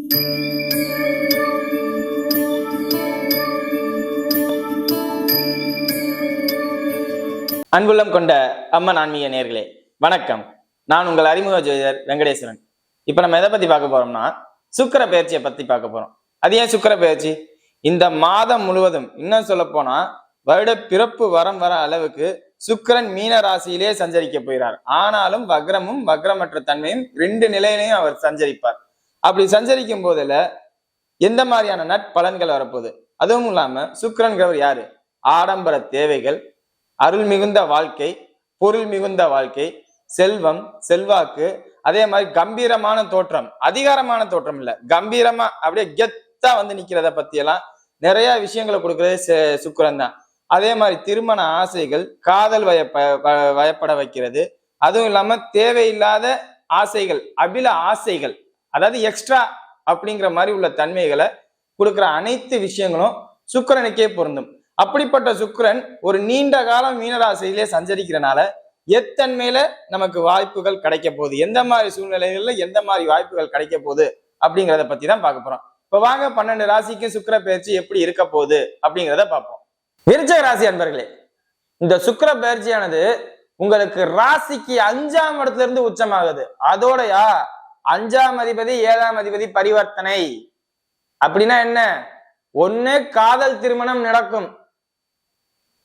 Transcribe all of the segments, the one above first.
அன்புள்ளம் கொண்ட அம்மன் ஆன்மீக நேயர்களே வணக்கம். நான் உங்கள் அறிமுக ஜோதிடர் வெங்கடேஸ்வரன். இப்ப நம்ம எதை பத்தி பார்க்க போறோம்னா சுக்கிர பெயர்ச்சியை பத்தி பார்க்க போறோம். அது ஏன் சுக்கிர பெயர்ச்சி? இந்த மாதம் முழுவதும், இன்னும் சொல்ல போனா வருட பிறப்பு வரம் வர அளவுக்கு சுக்கிரன் மீன ராசியிலே சஞ்சரிக்க போகிறார். ஆனாலும் வக்ரமும் வக்ரமற்ற தன்மையும் 2 நிலையிலையும் அவர் சஞ்சரிப்பார். அப்படி சஞ்சரிக்கும் போதுல எந்த மாதிரியான நற்பலன்கள் வரப்போகுது? அதுவும் இல்லாம சுக்கிரன்கிறவர் யாரு? ஆடம்பர தேவைகள், அருள் மிகுந்த வாழ்க்கை, பொருள் மிகுந்த வாழ்க்கை, செல்வம், செல்வாக்கு, அதே மாதிரி கம்பீரமான தோற்றம், அதிகாரமான தோற்றம் இல்ல, கம்பீரமா அப்படியே கெத்தா வந்து நிக்கிறத பத்தி எல்லாம் நிறைய விஷயங்களை கொடுக்கறது சுக்கிரன் தான். அதே மாதிரி திருமண ஆசைகள், காதல் வயப்பட வைக்கிறது. அதுவும் இல்லாம தேவையில்லாத ஆசைகள், அபில ஆசைகள், அதாவது எக்ஸ்ட்ரா அப்படிங்கிற மாதிரி உள்ள தன்மைகளை கொடுக்குற அனைத்து விஷயங்களும் சுக்கிரனுக்கே பொருந்தும். அப்படிப்பட்ட சுக்கிரன் ஒரு நீண்ட காலம் மீனராசியிலே சஞ்சரிக்கிறனால எத்தன்மையில நமக்கு வாய்ப்புகள் கிடைக்க போகுது, எந்த மாதிரி சூழ்நிலைகள்ல எந்த மாதிரி வாய்ப்புகள் கிடைக்க போகுது அப்படிங்கிறத பத்தி தான் பார்க்க போறோம். இப்ப வாங்க 12 ராசிக்கும் சுக்கிர பெயர்ச்சி எப்படி இருக்க போகுது அப்படிங்கிறத பார்ப்போம். விருச்சிக ராசி அன்பர்களே, இந்த சுக்கிர பெயர்ச்சியானது உங்களுக்கு ராசிக்கு 5ஆம் இடத்துல இருந்து உச்சமாகுது. அதோடயா 5ஆம் அதிபதி 7ஆம் அதிபதி பரிவர்த்தனை. அப்படின்னா என்ன? ஒண்ணு காதல் திருமணம் நடக்கும்,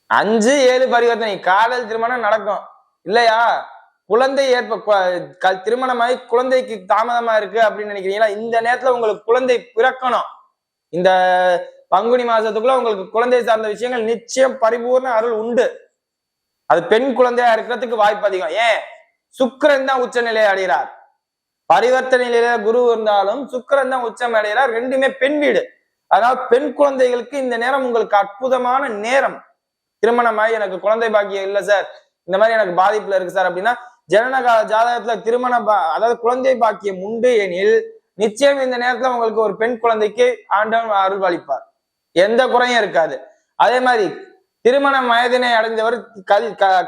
5, 7 பரிவர்த்தனை, காதல் திருமணம் நடக்கும். இல்லையா குழந்தை திருமணமாகி குழந்தைக்கு தாமதமா இருக்கு அப்படின்னு நினைக்கிறீங்களா? இந்த நேரத்துல உங்களுக்கு குழந்தை பிறக்கணும். இந்த பங்குனி மாசத்துக்குள்ள உங்களுக்கு குழந்தை சார்ந்த விஷயங்கள் நிச்சயம் பரிபூர்ண அருள் உண்டு. அது பெண் குழந்தையா இருக்கிறதுக்கு வாய்ப்பு அதிகம். ஏன்? சுக்கிரன் தான் உச்ச நிலையை அடைகிறார். பரிவர்த்தனை நிலையில குரு இருந்தாலும் சுக்கிரன் தான் உச்சம் அடைகிறார். 2மே பெண் வீடு. அதனால பெண் குழந்தைகளுக்கு இந்த நேரம் உங்களுக்கு அற்புதமான நேரம். திருமணமாகி எனக்கு குழந்தை பாக்கியம் இல்லை சார், இந்த மாதிரி எனக்கு பாதிப்புல இருக்கு சார் அப்படின்னா ஜனனகால ஜாதகத்துல அதாவது குழந்தை பாக்கியம் உண்டு எனில் நிச்சயம் இந்த நேரத்துல உங்களுக்கு ஒரு பெண் குழந்தைக்கு ஆண்டவன் அருள் அளிப்பார். எந்த குறையும் இருக்காது. அதே மாதிரி திருமண வயதினை அடைந்தவர்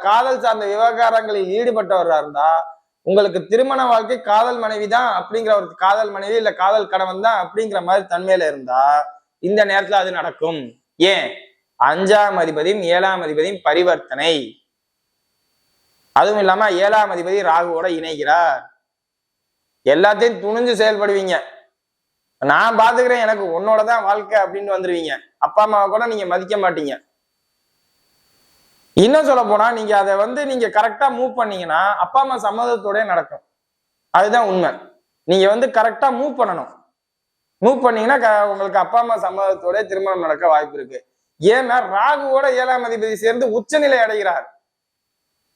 காதல் சார்ந்த விவகாரங்களில் ஈடுபட்டவராக இருந்தா உங்களுக்கு திருமண வாழ்க்கை காதல் மனைவி தான் அப்படிங்கிற ஒரு காதல் மனைவி இல்ல காதல் கணவன் தான் அப்படிங்கிற மாதிரி தன்மையில இருந்தா இந்த நேரத்துல அது நடக்கும். ஏன்? 5ஆம் அதிபதியும் 7ஆம் அதிபதியும் பரிவர்த்தனை. அதுவும் இல்லாம 7ஆம் அதிபதி ராகுவோட இணைகிறார். எல்லாத்தையும் துணிஞ்சு செயல்படுவீங்க. நான் பாத்துக்கிறேன், எனக்கு உன்னோடதான் வாழ்க்கை அப்படின்னு வந்துருவீங்க. அப்பா அம்மாவை கூட நீங்க மதிக்க மாட்டீங்க. இன்னும் சொல்ல போனா நீங்க அதை நீங்க கரெக்டா மூவ் பண்ணீங்கன்னா அப்பா அம்மா சம்மதத்தோட நடக்கும். அதுதான் உண்மை. நீங்க கரெக்டா மூவ் பண்ணணும். மூவ் பண்ணீங்கன்னா உங்களுக்கு அப்பா அம்மா சம்மதத்தோட திருமணம் நடக்க வாய்ப்பு இருக்கு. ஏன்னா ராகுவோட 7ஆம் அதிபதி சேர்ந்து உச்சநிலை அடைகிறார்.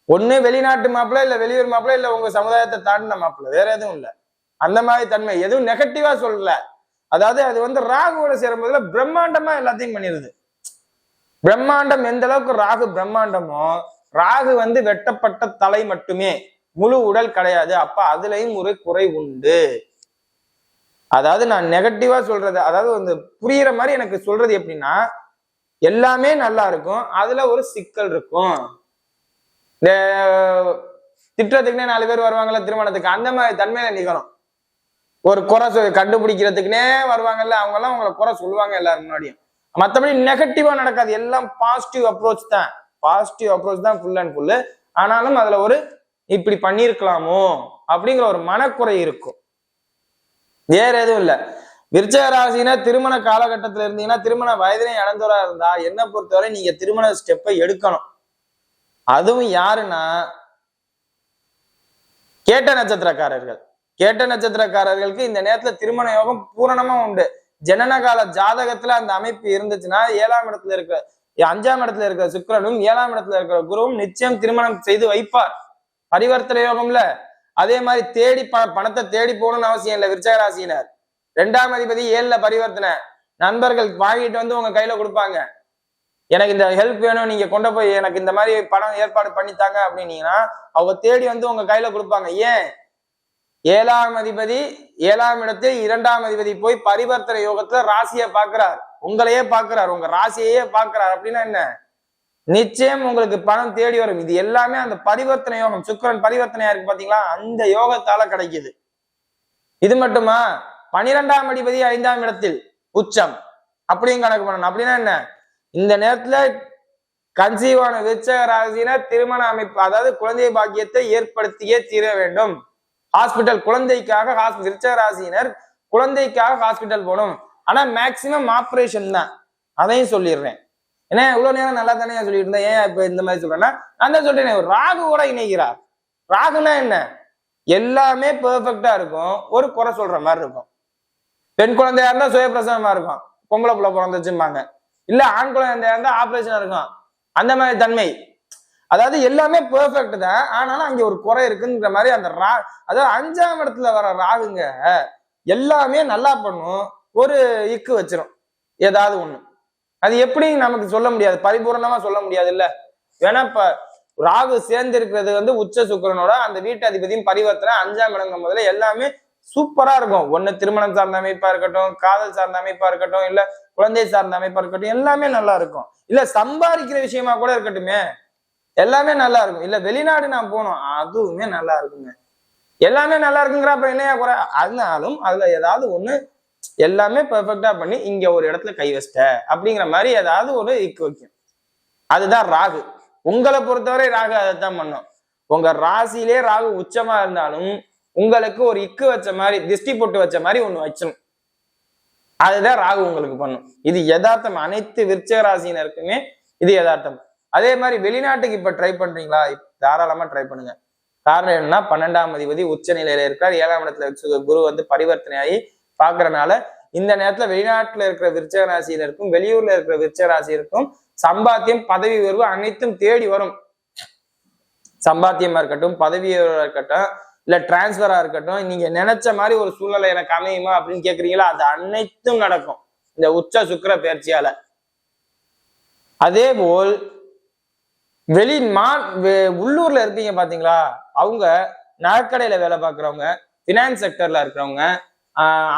ஒண்ணு வெளிநாட்டு மாப்பிள்ள, இல்ல வெளியூர் மாப்பிள்ள, இல்ல உங்க சமுதாயத்தை தாண்டின மாப்பிள்ள, வேற எதுவும் இல்லை. அந்த மாதிரி தன்மை எதுவும் நெகட்டிவா சொல்லல. அதாவது அது ராகுவோட சேரும்போதுல பிரம்மாண்டமா எல்லாத்தையும் பண்ணிடுது. பிரம்மாண்டம் எந்த அளவுக்கு ராகு பிரம்மாண்டமோ, ராகு வெட்டப்பட்ட தலை மட்டுமே, முழு உடல் கிடையாது. அப்ப அதுலயும் ஒரு குறை உண்டு. அதாவது நான் நெகட்டிவா சொல்றது, அதாவது புரியுற மாதிரி எனக்கு சொல்றது எப்படின்னா, எல்லாமே நல்லா இருக்கும், அதுல ஒரு சிக்கல் இருக்கும். இந்த திட்டத்துக்குனே 4 பேர் வருவாங்கல்ல திருமணத்துக்கு, அந்த மாதிரி தன்மையில நிகழும். ஒரு குறை கண்டுபிடிக்கிறதுக்குனே வருவாங்கல்ல, அவங்க எல்லாம் உங்களை குறை சொல்லுவாங்க எல்லாரும் முன்னாடியும். மற்றபடி நெகட்டிவா நடக்காது. எல்லாம் பாசிட்டிவ் அப்ரோச் தான். பாசிட்டிவ் அப்ரோச் தான் ஃபுல் அண்ட் ஃபுல்லு. ஆனாலும் அதுல ஒரு இப்படி பண்ணிருக்கலாமோ அப்படிங்கிற ஒரு மனக்குறை இருக்கும், வேற எதுவும் இல்லை. விருச்சிக ராசினா திருமண காலகட்டத்துல இருந்தீங்கன்னா, திருமண வயதினை இழந்தவரா இருந்தா என்ன பொறுத்தவரை நீங்க திருமண ஸ்டெப்பை எடுக்கணும். அதுவும் யாருன்னா கேட்ட நட்சத்திரக்காரர்கள். கேட்ட நட்சத்திரக்காரர்களுக்கு இந்த நேரத்துல திருமண யோகம் பூரணமா உண்டு. ஜனனகால ஜாதகத்துல அந்த அமைப்பு இருந்துச்சுன்னா 7ஆம் இடத்துல இருக்கிற 5ஆம் இடத்துல இருக்கிற சுக்கிரனும் 7ஆம் இடத்துல இருக்கிற குருவும் நிச்சயம் திருமணம் செய்து வைப்பார். பரிவர்த்தனை யோகம்ல. அதே மாதிரி தேடி பணத்தை தேடி போகணும்னு அவசியம் இல்லை. விருச்சிக ராசியினர் 2ஆம் அதிபதி 7ல பரிவர்த்தனை. நண்பர்கள் வாங்கிட்டு உங்க கையில கொடுப்பாங்க. எனக்கு இந்த ஹெல்ப் வேணும், நீங்க கொண்டு போய் எனக்கு இந்த மாதிரி பணம் ஏற்பாடு பண்ணித்தாங்க அப்படின்னீங்கன்னா அவங்க தேடி உங்க கையில கொடுப்பாங்க. ஏன்? 7ஆம் அதிபதி 7ஆம் இடத்தில் 2ஆம் அதிபதி போய் பரிவர்த்தனை யோகத்துல ராசியை பார்க்கிறார், உங்களையே பார்க்கிறார், உங்க ராசியையே பார்க்கிறார். அப்படின்னா என்ன? நிச்சயம் உங்களுக்கு பணம் தேடி வரும். இது எல்லாமே அந்த பரிவர்த்தனை யோகம், சுக்கிரன் பரிவர்த்தனையா இருக்கு பாத்தீங்களா, அந்த யோகத்தால கிடைக்குது. இது மட்டுமா? 12ஆம் அதிபதி 5ஆம் இடத்தில் உச்சம் அப்படியும் கணக்கு பண்ணணும். அப்படின்னா என்ன, இந்த நேரத்துல கன்சீவான விருச்சக ராசியினர் திருமண அமைப்பு, அதாவது குழந்தை பாக்கியத்தை ஏற்படுத்தியே தீர வேண்டும். ஹாஸ்பிட்டல் குழந்தைக்காக விருச்சக ராசியினர் குழந்தைக்காக ஹாஸ்பிட்டல் போகணும். ஆனா மேக்சிமம் ஆப்ரேஷன் தான், அதையும் சொல்லிடுறேன். ஏன்னா இவ்வளவு நேரம் நல்லா தானே சொல்லிட்டு இருந்தேன், ஏன் இப்ப இந்த மாதிரி சொல்றேன்னா நான் தான் சொல்றேன், ராகு கூட இணைகிறார். ராகுனா என்ன, எல்லாமே பெர்ஃபெக்டா இருக்கும், ஒரு குறை சொல்ற மாதிரி இருக்கும். பெண் குழந்தையா இருந்தா சுயப்பிரசவமா இருக்கும், பொம்பளை புள்ள பிறந்துச்சும்பாங்க. இல்ல ஆண் குழந்தையா இருந்தா ஆப்ரேஷன் இருக்கும், அந்த மாதிரி தன்மை. அதாவது எல்லாமே பெர்ஃபெக்ட் தான், ஆனாலும் அங்க ஒரு குறை இருக்குன்ற மாதிரி அந்த அதாவது 5ஆம் இடத்துல வர ராகுங்க எல்லாமே நல்லா பண்ணும், ஒரு இக்கு வச்சிரும் ஏதாவது ஒண்ணு. அது எப்படி நமக்கு சொல்ல முடியாது, பரிபூர்ணமா சொல்ல முடியாது இல்ல. வேணா இப்ப ராகு சேர்ந்து இருக்கிறது உச்ச சுக்கிரனோட அந்த வீட்டு அதிபதியும் பரிவர்த்தனை 5ஆம் இடங்கும் முதல்ல எல்லாமே சூப்பரா இருக்கும். ஒண்ணு திருமணம் சார்ந்த அமைப்பா இருக்கட்டும், காதல் சார்ந்த அமைப்பா இருக்கட்டும், இல்ல குழந்தை சார்ந்த அமைப்பா இருக்கட்டும், எல்லாமே நல்லா இருக்கும். இல்ல சம்பாதிக்கிற விஷயமா கூட இருக்கட்டுமே, எல்லாமே நல்லா இருக்கும். இல்ல வெளிநாடு நான் போனோம், அதுவுமே நல்லா இருக்குங்க. எல்லாமே நல்லா இருக்குங்கிற அப்புறம் என்னையா குறை, அதனாலும் அதுல ஏதாவது ஒண்ணு எல்லாமே பெர்ஃபெக்டா பண்ணி இங்க ஒரு இடத்துல கை வச்சிட்ட அப்படிங்கிற மாதிரி ஏதாவது ஒரு இக்கு வைக்கும். அதுதான் ராகு. உங்களை பொறுத்தவரை ராகு அதைத்தான் பண்ணும். உங்க ராசியிலே ராகு உச்சமா இருந்தாலும் உங்களுக்கு ஒரு இக்கு வச்ச மாதிரி, திஷ்டி போட்டு வச்ச மாதிரி ஒண்ணு வச்சிடும். அதுதான் ராகு உங்களுக்கு பண்ணும். இது யதார்த்தம், அனைத்து விருச்சிக ராசியினருக்குமே இது யதார்த்தம். அதே மாதிரி வெளிநாட்டுக்கு இப்ப ட்ரை பண்றீங்களா, தாராளமா ட்ரை பண்ணுங்க. காரணம் என்னன்னா 12ஆம் அதிபதி உச்ச நிலையில இருக்கார், 7ஆம் இடத்துல குரு பரிவர்த்தனையாகி பாக்குறதுனால இந்த நேரத்துல வெளிநாட்டுல இருக்கிற விருச்சிக ராசியினருக்கும் வெளியூர்ல இருக்கிற விருச்சிக ராசியினருக்கும் சம்பாத்தியம், பதவி உயர்வு அனைத்தும் தேடி வரும். சம்பாத்தியமா இருக்கட்டும், பதவி உயர்வா இருக்கட்டும், இல்ல டிரான்ஸ்பரா இருக்கட்டும், நீங்க நினைச்ச மாதிரி ஒரு சூழ்நிலை எனக்கு அமையுமா அப்படின்னு கேக்குறீங்களா, அது அனைத்தும் நடக்கும் இந்த உச்ச சுக்கிர பயிற்சியால. அதே போல் உள்ளூர்ல இருப்பீங்க பாத்தீங்களா, அவங்க நகைக்கடையில வேலை பார்க்கறவங்க, பினான்ஸ் செக்டர்ல இருக்கிறவங்க,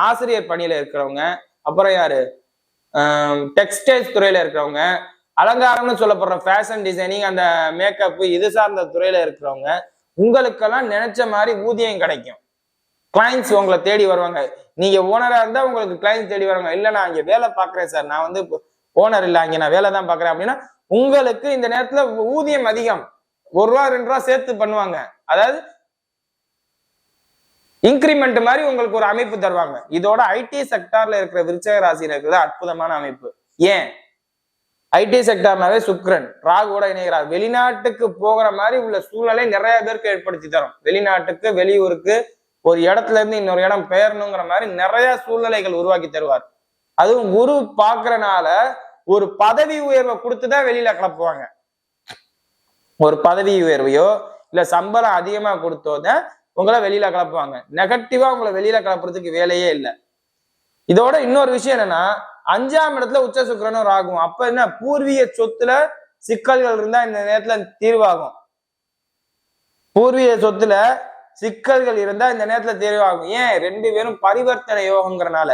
ஆசிரியர் பணியில இருக்கிறவங்க, அப்புறம் யாரு டெக்ஸ்டைல்ஸ் துறையில இருக்கிறவங்க, அலங்காரம்னு சொல்லப்படுற ஃபேஷன் டிசைனிங், அந்த மேக்கப் இது சார்ந்த துறையில இருக்கிறவங்க, உங்களுக்கெல்லாம் நினைச்ச மாதிரி ஊதியம் கிடைக்கும். கிளைண்ட்ஸ் உங்களை தேடி வருவாங்க. நீங்க ஓனரா இருந்தா உங்களுக்கு கிளைண்ட்ஸ் தேடி வருவாங்க. இல்ல நான் இங்க வேலை பாக்குறேன் சார், நான் ஓனர் இல்ல, அங்க நான் வேலை தான் பாக்குறேன் அப்படின்னா உங்களுக்கு இந்த நேரத்துல ஊதியம் அதிகம், ₹1 ₹2 சேர்த்து பண்ணுவாங்க. அதாவது இன்கிரிமெண்ட் மாதிரி உங்களுக்கு ஒரு அமைப்பு தருவாங்க. இதோட ஐடி செக்டார்ல இருக்கிற விருச்சிக ராசியினருக்கு தான் அற்புதமான அமைப்பு. ஏன், ஐடி செக்டார்னாவே சுக்கிரன் ராகுவோட இணைகிறார். வெளிநாட்டுக்கு போகிற மாதிரி உள்ள சூழ்நிலை நிறைய பேருக்கு ஏற்படுத்தி தரும். வெளிநாட்டுக்கு வெளியூருக்கு ஒரு இடத்துல இருந்து இன்னொரு இடம் பெயரணுங்கிற மாதிரி நிறைய சூழ்நிலைகள் உருவாக்கி தருவார். அதுவும் குரு பாக்குறனால ஒரு பதவி உயர்வை கொடுத்துதான் வெளியில கிளப்புவாங்க. ஒரு பதவி உயர்வையோ இல்ல சம்பளம் அதிகமா கொடுத்தோதான் உங்களை வெளியில கிளப்புவாங்க. நெகட்டிவா உங்களை வெளியில கிளப்புறதுக்கு வேலையே இல்லை. இதோட இன்னொரு விஷயம் என்னன்னா, 5ஆம் இடத்துல உச்ச சுக்கிரனும் ராகும். அப்ப என்ன, பூர்வீக சொத்துல சிக்கல்கள் இருந்தா இந்த நேரத்துல தீர்வாகும். பூர்வீக சொத்துல சிக்கல்கள் இருந்தா இந்த நேரத்துல தீர்வாகும். ஏன், 2 பேரும் பரிவர்த்தனை யோகங்கிறனால.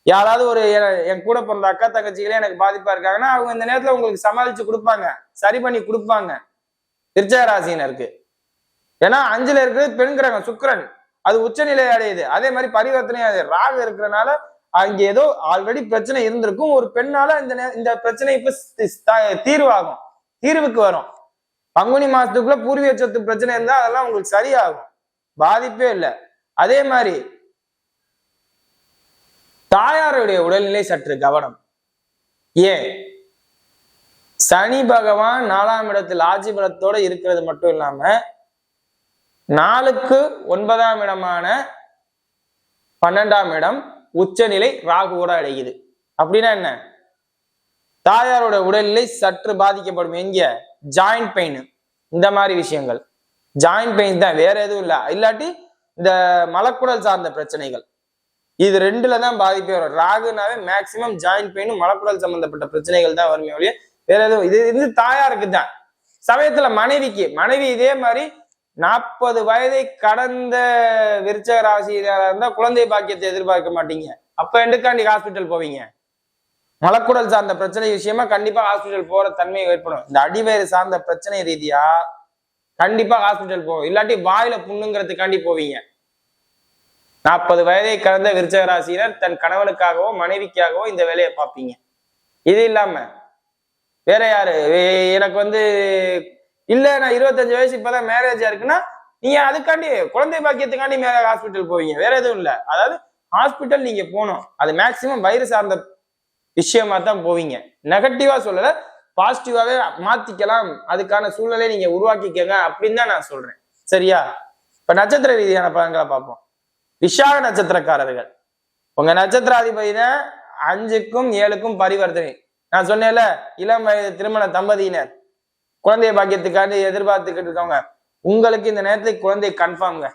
யாராவது ஒரு என் கூட பிறந்த அக்கா தங்கச்சிகளே எனக்கு பாதிப்பா இருக்காங்கன்னா அவங்க இந்த நேரத்துல உங்களுக்கு சமாளிச்சு கொடுப்பாங்க, சரி பண்ணி கொடுப்பாங்க விருச்சிக ராசியினருக்கு. ஏன்னா 5ல இருக்கிறது பெண் கிரகம் சுக்கிரன், அது உச்சநிலை அடையுது. அதே மாதிரி பரிவர்த்தனை ராகு இருக்கிறனால அங்க ஏதோ ஆல்ரெடி பிரச்சனை இருந்திருக்கும், ஒரு பெண்ணால இந்த பிரச்சனை இப்ப தீர்வாகும், தீர்வுக்கு வரும். பங்குனி மாசத்துக்குள்ள பூர்வீக சொத்து பிரச்சனை இருந்தா அதெல்லாம் உங்களுக்கு சரியாகும், பாதிப்பே இல்லை. அதே மாதிரி தாயாருடைய உடல்நிலை சற்று கவனம். ஏன், சனி பகவான் 4ஆம் இடத்தில் ஆட்சி பலத்தோட இருக்கிறது மட்டும் இல்லாம 4க்கு 9ஆம் இடமான 12ஆம் இடம் உச்சநிலை ராகுவோட அடையுது. அப்படின்னா என்ன, தாயாரோட உடல்நிலை சற்று பாதிக்கப்படும். எங்க, ஜாயிண்ட் பெயின், இந்த மாதிரி விஷயங்கள். ஜாயிண்ட் பெயின் தான், வேற எதுவும் இல்லை. இல்லாட்டி இந்த மலக்குடல் சார்ந்த பிரச்சனைகள், இது 2ல தான் பாதிப்பே வரும். ராகுனாவே மேக்சிமம் ஜாயிண்ட் பெயினும் மலக்குடல் சம்பந்தப்பட்ட பிரச்சனைகள் தான் வருமே ஒழிய வேற எதுவும் இது தாயாருக்கு தான். சமயத்துல மனைவி இதே மாதிரி 40 வயதை கடந்த விருச்சிக ராசியில இருந்தா குழந்தை பாக்கியத்தை எதிர்பார்க்க மாட்டீங்க. அப்ப எண்டுக்காண்டி ஹாஸ்பிட்டல் போவீங்க. மலக்குடல் சார்ந்த பிரச்சனை விஷயமா கண்டிப்பா ஹாஸ்பிட்டல் போற தன்மை ஏற்படும். இந்த அடிவயிறு சார்ந்த பிரச்சனை ரீதியா கண்டிப்பா ஹாஸ்பிட்டல் போவோம். இல்லாட்டி வாயில புண்ணுங்கிறதுக்காண்டி போவீங்க. 40 வயதை கடந்த விருச்சக ராசியினர் தன் கணவனுக்காகவோ மனைவிக்காகவோ இந்த வேலையை பார்ப்பீங்க. இது இல்லாம வேற யாரு எனக்கு இல்ல நான் 25 வயசு இப்பதான் மேரேஜா இருக்குன்னா நீங்க அதுக்காண்டி குழந்தை பாக்கியத்துக்காண்டி மேல ஹாஸ்பிட்டல் போவீங்க, வேற எதுவும் இல்ல. அதாவது ஹாஸ்பிட்டல் நீங்க போகணும், அது மேக்சிமம் வயிறு சார்ந்த விஷயமா தான் போவீங்க. நெகட்டிவா சொல்லல, பாசிட்டிவாவே மாத்திக்கலாம், அதுக்கான சூழ்நிலையை நீங்க உருவாக்கிக்கங்க அப்படின்னு தான் நான் சொல்றேன். சரியா? இப்ப நட்சத்திர ரீதியான பலன்களை பார்ப்போம். விஷாக நட்சத்திரக்காரர்கள், உங்க நட்சத்திராதிபதியின 5க்கும் 7க்கும் பரிவர்த்தனை. நான் சொன்னேன்ல, இளம் வயது திருமண தம்பதியினர் குழந்தைய பாக்கியத்துக்காண்டி எதிர்பார்த்துக்கிட்டு இருக்கவங்க, உங்களுக்கு இந்த நேரத்துக்கு குழந்தை கன்ஃபார்ம்ங்க.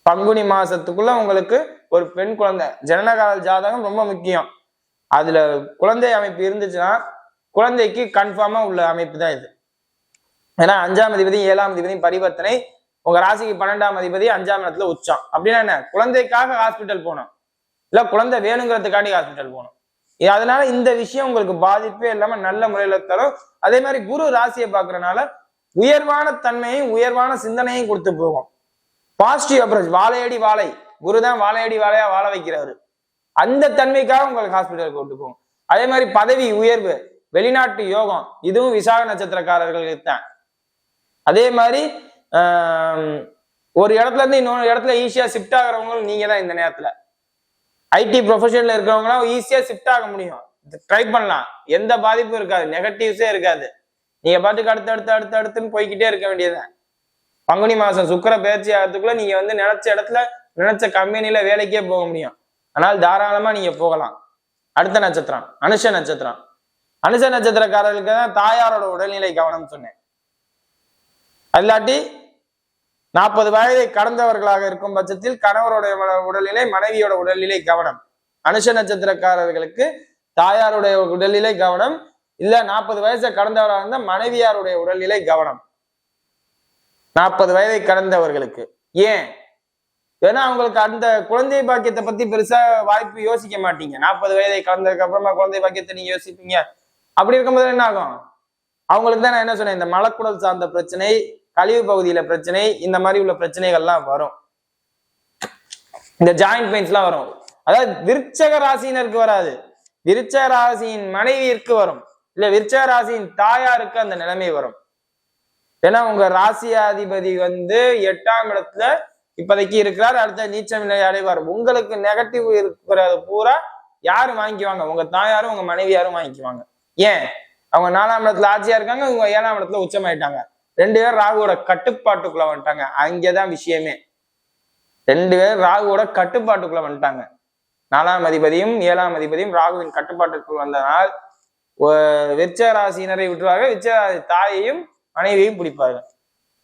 பங்குனி மாசத்துக்குள்ள உங்களுக்கு ஒரு பெண் குழந்தை, ஜனனகால ஜாதகம் ரொம்ப முக்கியம். அதுல குழந்தை அமைப்பு இருந்துச்சுன்னா குழந்தைக்கு கன்ஃபார்மா உள்ள அமைப்பு தான் இது. ஏன்னா 5ஆம் அதிபதி 7ஆம் அதிபதி பரிவர்த்தனை, உங்க ராசிக்கு 12ஆம் அதிபதி 5ஆம் இடத்துல உச்சம். அப்படின்னா என்ன, குழந்தைக்காக ஹாஸ்பிட்டல் போகணும், இல்ல குழந்தை வேணுங்கிறதுக்காண்டி ஹாஸ்பிட்டல் போகணும். அதனால இந்த விஷயம் உங்களுக்கு பாதிப்பே இல்லாம நல்ல முறையில தரும். அதே மாதிரி குரு ராசியை பாக்குறதுனால உயர்வான தன்மையும் உயர்வான சிந்தனையும் கொடுத்து போகும். பாசிட்டிவ் அப்ரோச், வாழையடி வாழை, குரு தான் வாழையடி வாழையா வாழ வைக்கிறாரு. அந்த தன்மைக்காக உங்களுக்கு ஹாஸ்பிட்டல் கூட்டு போகும். அதே மாதிரி பதவி உயர்வு, வெளிநாட்டு யோகம், இதுவும் விசாக நட்சத்திரக்காரர்களுக்கு தான். அதே மாதிரி ஒரு இடத்துல இருந்து இன்னொரு இடத்துல ஈஸியா ஷிஃப்ட் ஆகிறவங்களும் நீங்க தான். இந்த நேரத்துல ஐடி ப்ரொஃபஷன்ல இருக்கிறவங்களாம் ஈஸியா ஷிஃப்ட் ஆக முடியும், ட்ரை பண்ணலாம், எந்த பாதிப்பும் இருக்காது, நெகட்டிவ்ஸே இருக்காது. நீங்க பாட்டுக்கு அடுத்துன்னு போய்கிட்டே இருக்க வேண்டியதுதான். பங்குனி மாசம் சுக்கிர பயிற்சி ஆகிறதுக்குள்ள நீங்க நினைச்ச இடத்துல நினைச்ச கம்பெனில வேலைக்கே போக முடியும். ஆனால் தாராளமா நீங்க போகலாம். அடுத்த நட்சத்திரம் அனுஷ நட்சத்திரம். அனுஷ நட்சத்திரக்காரர்களுக்கு தான் தாயாரோட உடல்நிலை கவனம் சொன்னேன். அல்லாட்டி 40 வயதை கடந்தவர்களாக இருக்கும் பட்சத்தில் கணவருடைய உடல்நிலை, மனைவியோட உடல்நிலை கவனம். அனுஷ நட்சத்திரக்காரர்களுக்கு தாயாருடைய உடல்நிலை கவனம், இல்ல 40 வயசை கடந்தவராக இருந்தா மனைவியாருடைய உடல்நிலை கவனம். 40 வயதை கடந்தவர்களுக்கு ஏன்? ஏன்னா அவங்களுக்கு அந்த குழந்தை பாக்கியத்தை பத்தி பெருசா வாய்ப்பு யோசிக்க மாட்டீங்க. 40 வயதை கடந்ததுக்கு அப்புறமா குழந்தை பாக்கியத்தை நீங்க யோசிப்பீங்க. அப்படி இருக்கும்போது என்ன ஆகும்? அவங்களுக்கு தான் நான் என்ன சொன்னேன், இந்த மலக்குடல் சார்ந்த பிரச்சனை, கழிவு பகுதியில பிரச்சனை, இந்த மாதிரி உள்ள பிரச்சனைகள்லாம் வரும். இந்த ஜாயிண்ட் பெயின்ஸ் எல்லாம் வரும். அதாவது விருச்சக ராசியினருக்கு வராது, விருச்சக ராசியின் மனைவியிற்கு வரும், இல்ல விருச்சக ராசியின் தாயாருக்கு அந்த நிலைமை வரும். ஏன்னா உங்க ராசியாதிபதி 8ஆம் இடத்துல இப்போதைக்கு இருக்கிறார், அடுத்த நீச்ச நிலை அடைவார். உங்களுக்கு நெகட்டிவ் இருக்கிறது பூரா யாரு வாங்கிக்குவாங்க? உங்க தாயாரும் உங்க மனைவியாரும் வாங்கிக்குவாங்க. ஏன்? அவங்க 4ஆம் இடத்துல ஆட்சியா இருக்காங்க, இவங்க 7ஆம் இடத்துல உச்சமாயிட்டாங்க. 2 பேர் ராகுவோட கட்டுப்பாட்டுக்குள்ள வந்துட்டாங்க. அங்கேதான் விஷயமே. 2 பேர் ராகுவோட கட்டுப்பாட்டுக்குள்ள வந்துட்டாங்க. 4ஆம் அதிபதியும் 7ஆம் அதிபதியும் ராகுவின் கட்டுப்பாட்டுக்குள் வந்தனால் விருச்சக ராசியினரை விட்டுருவாங்க, விருச்சக ராசி தாயையும் மனைவியையும் பிடிப்பார்கள்.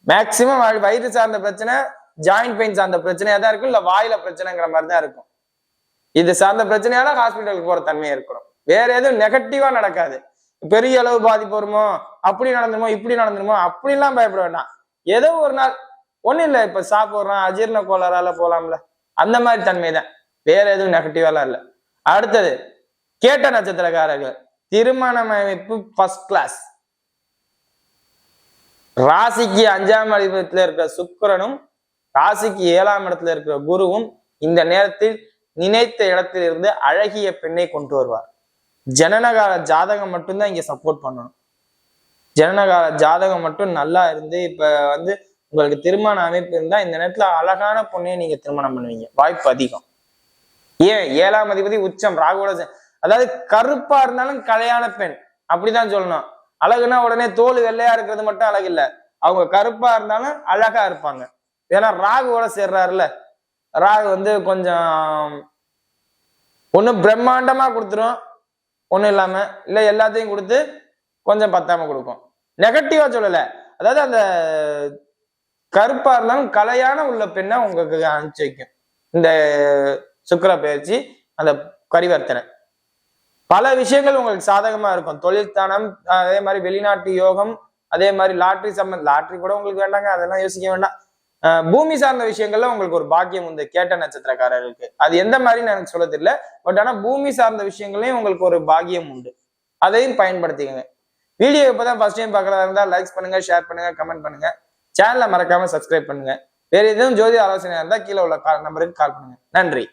மேக்சிமம் வயிறு சார்ந்த பிரச்சனை, ஜாயிண்ட் பெயின் சார்ந்த பிரச்சனையா தான் இருக்கும், இல்ல வாயில பிரச்சனைங்கிற மாதிரி தான் இருக்கும். இது சார்ந்த பிரச்சனையால ஹாஸ்பிட்டலுக்கு போற தன்மையா இருக்கணும். வேற எதுவும் நெகட்டிவா நடக்காது. பெரிய அளவு பாதிப்பு வருமோ, அப்படி நடந்துருமோ, இப்படி நடந்துருமோ, அப்படிலாம் பயப்பட வேண்டாம். ஏதோ ஒரு நாள் ஒண்ணும் இல்லை, இப்ப சாப்பிடுறோம், அஜீர்ண கோளாறால போலாம்ல, அந்த மாதிரி தன்மை தான், வேற எதுவும் நெகட்டிவாலாம் இல்லை. அடுத்தது கேட்ட நட்சத்திரக்காரர்கள், திருமணம் அமைப்பு ஃபர்ஸ்ட் கிளாஸ். ராசிக்கு 5ஆம் இடத்துல இருக்கிற சுக்கிரனும் ராசிக்கு 7ஆம் இடத்துல இருக்கிற குருவும் இந்த நேரத்தில் நினைத்த இடத்தில் இருந்து அழகிய பெண்ணை கொண்டு வருவார். ஜனனகால ஜாதகம் மட்டும்தான் இங்க சப்போர்ட் பண்ணணும். ஜனனகால ஜாதகம் மட்டும் நல்லா இருந்து இப்ப உங்களுக்கு திருமண அமைப்பு இருந்தா இந்த நேரத்துல அழகான பொண்ணையை நீங்க திருமணம் பண்ணுவீங்க, வாய்ப்பு அதிகம். ஏன்? 7ஆம் அதிபதி உச்சம் ராகுவோட, அதாவது கருப்பா இருந்தாலும் கலையான பெண் அப்படிதான் சொல்லணும். அழகுனா உடனே தோல் வெள்ளையா இருக்கிறது மட்டும் அழகு இல்ல, அவங்க கருப்பா இருந்தாலும் அழகா இருப்பாங்க. ஏன்னா ராகுவோட சேர்றாருல, ராகு கொஞ்சம் ஒண்ணு பிரம்மாண்டமா கொடுத்துரும், ஒண்ணும் இல்லாம இல்ல எல்லாத்தையும் கொடுத்து கொஞ்சம் பத்தாம கொடுக்கும். நெகட்டிவா சொல்லல, அதாவது அந்த கருப்பா இருந்தாலும் கலையான உள்ள பெண்ணை உங்களுக்கு அனுப்பிச்சு வைக்கும் இந்த சுக்கிர பயிற்சி, அந்த பரிவர்த்தனை. பல விஷயங்கள் உங்களுக்கு சாதகமா இருக்கும். தொழில்தானம், அதே மாதிரி வெளிநாட்டு யோகம், அதே மாதிரி லாட்ரி லாட்ரி கூட உங்களுக்கு வேண்டாங்க, அதெல்லாம் யோசிக்க வேண்டாம். பூமி சார்ந்த விஷயங்கள்ல உங்களுக்கு ஒரு பாக்கியம் உண்டு கேட்ட நட்சத்திரக்காரர்களுக்கு. அது எந்த மாதிரின்னு எனக்கு சொல்ல தெரியல, பட் ஆனா பூமி சார்ந்த விஷயங்களையும் உங்களுக்கு ஒரு பாக்கியம் உண்டு, அதையும் பயன்படுத்திக்கங்க. வீடியோ இப்பதான் ஃபர்ஸ்ட் டைம் பார்க்கறதா இருந்தா லைக்ஸ் பண்ணுங்க, ஷேர் பண்ணுங்க, கமெண்ட் பண்ணுங்க, சேனலை மறக்காம சப்ஸ்கிரைப் பண்ணுங்க. வேற எதுவும் ஜோதிட ஆலோசனை இருந்தா கீழே உள்ள நம்பருக்கு கால் பண்ணுங்க. நன்றி.